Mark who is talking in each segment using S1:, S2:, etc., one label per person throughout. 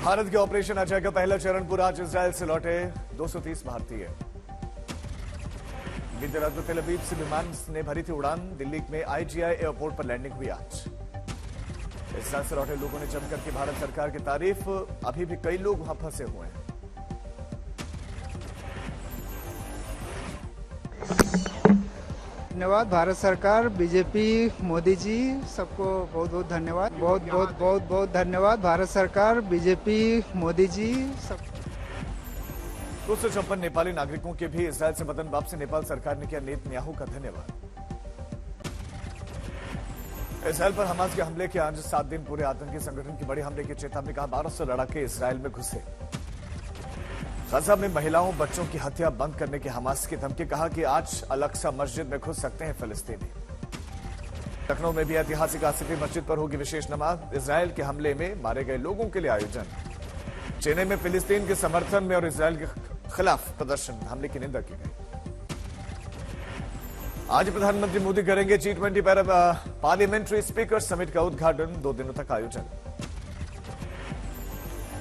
S1: भारत के ऑपरेशन अजय का पहला चरण पूरा। आज इजरायल से लौटे 230 भारतीय। बीते रात को तेल अवीव से विमान ने भरी थी उड़ान। दिल्ली में आईजीआई एयरपोर्ट पर लैंडिंग हुई आज। इजरायल से लौटे लोगों ने जमकर की भारत सरकार की तारीफ। अभी भी कई लोग वहां फंसे हुए हैं।
S2: धन्यवाद भारत सरकार, बीजेपी, मोदी जी, सबको बहुत बहुत धन्यवाद। बहुत धन्यवाद भारत सरकार, बीजेपी, मोदी जी, सब।
S1: 256 नेपाली नागरिकों के भी इजरायल से वतन वापसी। नेपाल सरकार ने किया नेतन्याहू का धन्यवाद। इजरायल पर हमास के हमले के आज 7 दिन पूरे। आतंकी संगठन की बड़ी हमले की चेतावनी। कहा 1200 लड़ाके इजरायल में घुसे। गजा में महिलाओं बच्चों की हत्या बंद करने की हमास की धमकी। कहा कि आज अल-अक्सा मस्जिद में घुस सकते हैं फिलिस्तीनी। लखनऊ में भी ऐतिहासिक आसिफी मस्जिद पर होगी विशेष नमाज। इजरायल के हमले में मारे गए लोगों के लिए आयोजन। चेन्नई में फिलिस्तीन के समर्थन में और इजरायल के खिलाफ प्रदर्शन। हमले की निंदा की गई। आज प्रधानमंत्री मोदी करेंगे G20 पार्लियामेंट्री स्पीकर समिट का उद्घाटन। 2 दिनों तक आयोजन।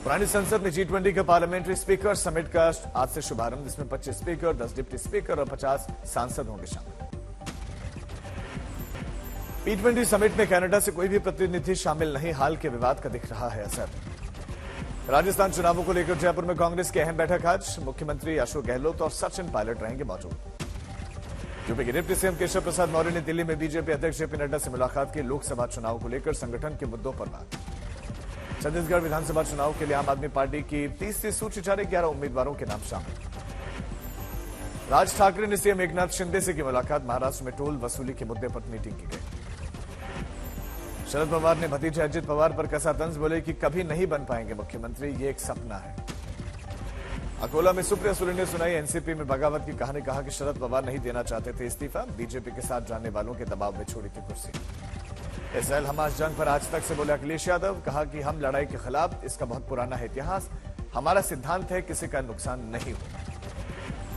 S1: पुरानी संसद में G20 के पार्लियामेंट्री स्पीकर समिट का आज से शुभारंभ। जिसमें 25 स्पीकर, 10 डिप्टी स्पीकर और 50 सांसद होंगे शामिल। G20 समिट में कनाडा से कोई भी प्रतिनिधि शामिल नहीं। हाल के विवाद का दिख रहा है असर। राजस्थान चुनावों को लेकर जयपुर में कांग्रेस की अहम बैठक आज। मुख्यमंत्री अशोक गहलोत और सचिन पायलट रहेंगे मौजूद। यूपी के डिप्टी सीएम केशव प्रसाद मौर्य ने दिल्ली में बीजेपी अध्यक्ष जेपी नड्डा से मुलाकात की। लोकसभा चुनाव को लेकर संगठन के मुद्दों पर बात। छत्तीसगढ़ विधानसभा चुनाव के लिए आम आदमी पार्टी की तीसरी सूची जारी। 11 उम्मीदवारों के नाम शामिल। राज ठाकरे ने सीएम एकनाथ शिंदे से की मुलाकात। महाराष्ट्र में टोल वसूली के मुद्दे पर मीटिंग की गई। शरद पवार ने भतीजे अजित पवार पर कसा तंज। बोले कि कभी नहीं बन पाएंगे मुख्यमंत्री, ये एक सपना है। अकोला में सुप्रिया सुले ने सुनाई एनसीपी में बगावत की कहानी। कहा कि शरद पवार नहीं देना चाहते थे इस्तीफा। बीजेपी के साथ जानने वालों के दबाव में छोड़ी थी कुर्सी। इजरायल हमास जंग पर आज तक से बोले अखिलेश यादव। कहा कि हम लड़ाई के खिलाफ, इसका बहुत पुराना है इतिहास। हमारा सिद्धांत है किसी का नुकसान नहीं हो।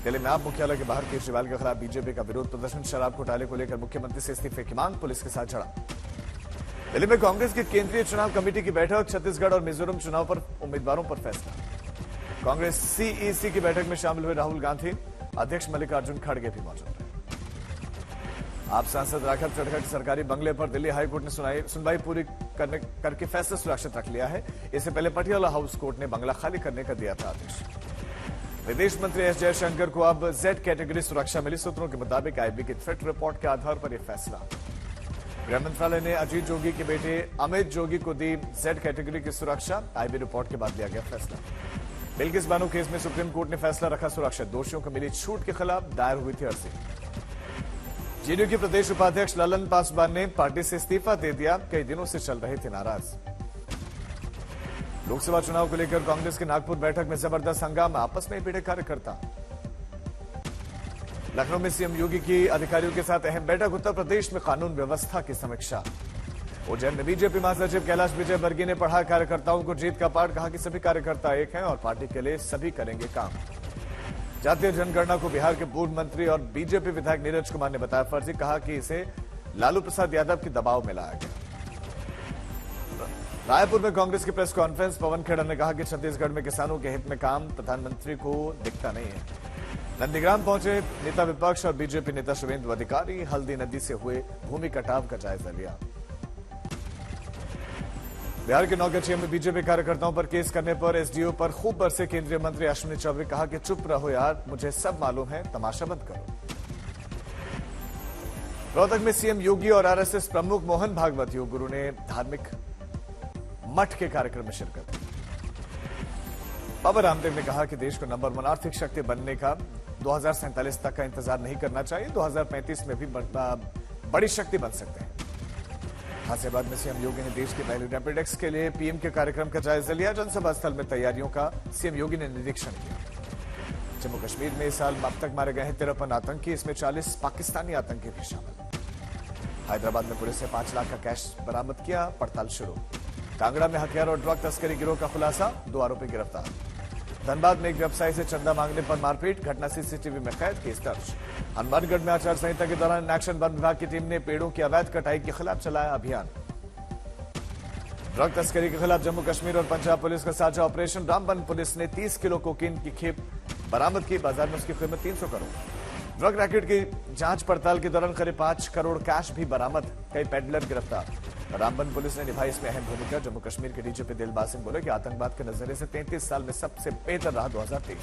S1: दिल्ली में आप मुख्यालय के बाहर केजरीवाल के खिलाफ बीजेपी का विरोध प्रदर्शन। शराब घोटाले को लेकर मुख्यमंत्री से इस्तीफे की मांग। पुलिस के साथ झड़प। दिल्ली में कांग्रेस की केंद्रीय चुनाव कमेटी की बैठक। छत्तीसगढ़ और मिजोरम चुनाव पर उम्मीदवारों पर फैसला। कांग्रेस सीईसी की बैठक में शामिल हुए राहुल गांधी। अध्यक्ष मल्लिकार्जुन खड़गे भी मौजूद रहे। आप सांसद राघव चढ़ा के सरकारी बंगले पर दिल्ली हाईकोर्ट ने सुनवाई पूरी करके फैसला सुरक्षित रख लिया है। इससे पहले पटियाला हाउस कोर्ट ने बंगला खाली करने का दिया था आदेश। विदेश मंत्री एस जयशंकर को अब जेड कैटेगरी सुरक्षा मिली। सूत्रों के मुताबिक आईबी की थ्रेट रिपोर्ट के आधार पर यह फैसला। गृह मंत्रालय ने अजीत जोगी के बेटे अमित जोगी को दी जेड कैटेगरी की सुरक्षा। आईबी रिपोर्ट के बाद लिया गया फैसला। बिल्किस बानो केस में सुप्रीम कोर्ट ने फैसला रखा सुरक्षित। दोषियों को मिली छूट के खिलाफ दायर हुई थी अर्जी। जेडीयू के प्रदेश उपाध्यक्ष ललन पासवान ने पार्टी से इस्तीफा दे दिया। कई दिनों से चल रहे थे नाराज। लोकसभा चुनाव को लेकर कांग्रेस की नागपुर बैठक में जबरदस्त हंगामा। आपस में भिड़े कार्यकर्ता। लखनऊ में सीएम योगी की अधिकारियों के साथ अहम बैठक। उत्तर प्रदेश में कानून व्यवस्था की समीक्षा। उज्जैन में बीजेपी महासचिव कैलाश विजयवर्गीय ने पढ़ा कार्यकर्ताओं को जीत का पाठ। कहा कि सभी कार्यकर्ता एक हैं और पार्टी के लिए सभी करेंगे काम। जातीय जनगणना को बिहार के पूर्व मंत्री और बीजेपी विधायक नीरज कुमार ने बताया फर्जी। कहा कि इसे लालू प्रसाद यादव के दबाव में लाया गया। रायपुर में कांग्रेस की प्रेस कॉन्फ्रेंस। पवन खेड़ा ने कहा कि छत्तीसगढ़ में किसानों के हित में काम प्रधानमंत्री को दिखता नहीं है। नंदीग्राम पहुंचे नेता विपक्ष और बीजेपी नेता शुभेंदु अधिकारी। हल्दी नदी से हुए भूमि कटाव का जायजा लिया। बिहार के नौगछिया में बीजेपी कार्यकर्ताओं पर केस करने पर एसडीओ पर खूब बरसे केंद्रीय मंत्री अश्विनी चौबे। कहा कि चुप रहो यार, मुझे सब मालूम है, तमाशा मत करो। रोहतक में सीएम योगी और आरएसएस प्रमुख मोहन भागवत योग गुरु ने धार्मिक मठ के कार्यक्रम में शिरकत की। बाबा रामदेव ने कहा कि देश को नंबर 1 आर्थिक शक्ति बनने का 2047 तक का इंतजार नहीं करना चाहिए। 2035 में भी बड़ी शक्ति बन सकते हैं। गाजियाबाद में सीएम योगी ने देश की पहली रैपिड एक्स के लिए पीएम के कार्यक्रम का जायजा लिया। जनसभा स्थल में तैयारियों का सीएम योगी ने निरीक्षण किया। जम्मू कश्मीर में इस साल अब तक मारे गए हैं 53 आतंकी। इसमें 40 पाकिस्तानी आतंकी भी शामिल। हैदराबाद में पुलिस ने 5 लाख का कैश बरामद किया। पड़ताल शुरू। कांगड़ा में हथियार और ड्रग तस्करी गिरोह का खुलासा। 2 आरोपी गिरफ्तार। धनबाद में एक व्यवसायी से चंदा मांगने पर मारपीट। घटना सीसीटीवी में कैद। केस दर्ज। हनुमानगढ़ में आचार संहिता के दौरान एक्शन वन विभाग की टीम ने पेड़ों की अवैध कटाई के खिलाफ चलाया अभियान। ड्रग तस्करी के खिलाफ जम्मू कश्मीर और पंजाब पुलिस का साझा ऑपरेशन। रामबन पुलिस ने 30 किलो कोकीन की खेप बरामद की। बाजार में उसकी कीमत 300 करोड़। ड्रग रैकेट की जांच पड़ताल के दौरान करीब 5 करोड़ कैश भी बरामद। कई पेडलर गिरफ्तार। रामबन पुलिस ने निभाई इसमें अहम भूमिका। जम्मू कश्मीर के डीजीपी दिलबाग सिंह बोले कि आतंकवाद के नजरिए से 33 साल में सबसे बेहतर रहा 2023।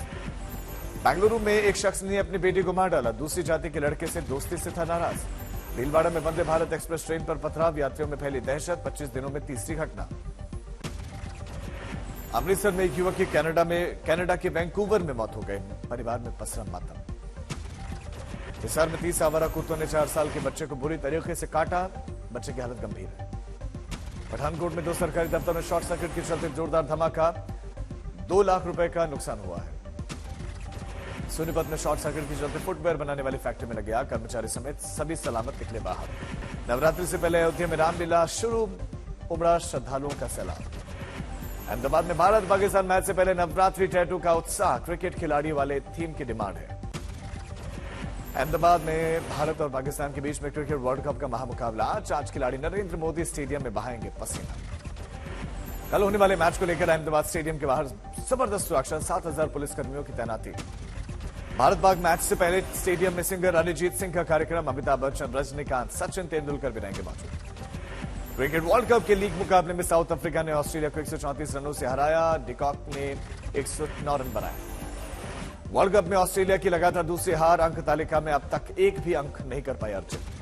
S1: बेंगलुरु में एक शख्स ने अपनी बेटी को मार डाला। दूसरी जाति के लड़के से दोस्ती से था नाराज। भीलवाड़ा में वंदे भारत एक्सप्रेस ट्रेन पर पथराव। यात्रियों में फैली दहशत। 25 दिनों में तीसरी घटना। अमृतसर में एक युवक की कनाडा के वैंकूवर में मौत हो गई। परिवार में पसरा मातम। हिसार में 30 आवारा कुत्तों ने 4 साल के बच्चे को बुरी तरीके से काटा। बच्चे की हालत गंभीर है। पठानकोट में 2 सरकारी दफ्तर में शॉर्ट सर्किट के चलते जोरदार धमाका। 2 लाख रुपए का नुकसान हुआ है। सोनीपत में शॉर्ट सर्किट के चलते फुटवेयर बनाने वाली फैक्ट्री में लगी आग। कर्मचारी समेत सभी सलामत निकले बाहर। नवरात्रि से पहले अयोध्या में रामलीला शुरू। उमड़ा श्रद्धालुओं का सैलाब। अहमदाबाद में भारत पाकिस्तान मैच से पहले नवरात्रि टैटू का उत्साह। क्रिकेट खिलाड़ियों वाले थीम की डिमांड है। अहमदाबाद में भारत और पाकिस्तान के बीच में क्रिकेट वर्ल्ड कप का महामुकाबला। आज 5 खिलाड़ी नरेंद्र मोदी स्टेडियम में बहाएंगे पसीना। कल होने वाले मैच को लेकर अहमदाबाद स्टेडियम के बाहर जबरदस्त सुरक्षा। 7000 पुलिसकर्मियों की तैनाती। भारत पाक मैच से पहले स्टेडियम में सिंगर अरिजीत सिंह का कार्यक्रम। अमिताभ बच्चन, रजनीकांत, सचिन तेंदुलकर भी रहेंगे मौजूद। क्रिकेट वर्ल्ड कप के लीग मुकाबले में साउथ अफ्रीका ने ऑस्ट्रेलिया को 134 रनों से हराया। डिकॉक ने 109 रन बनाए। वर्ल्ड कप में ऑस्ट्रेलिया की लगातार दूसरी हार। अंक तालिका में अब तक एक भी अंक नहीं कर पाई अर्जित।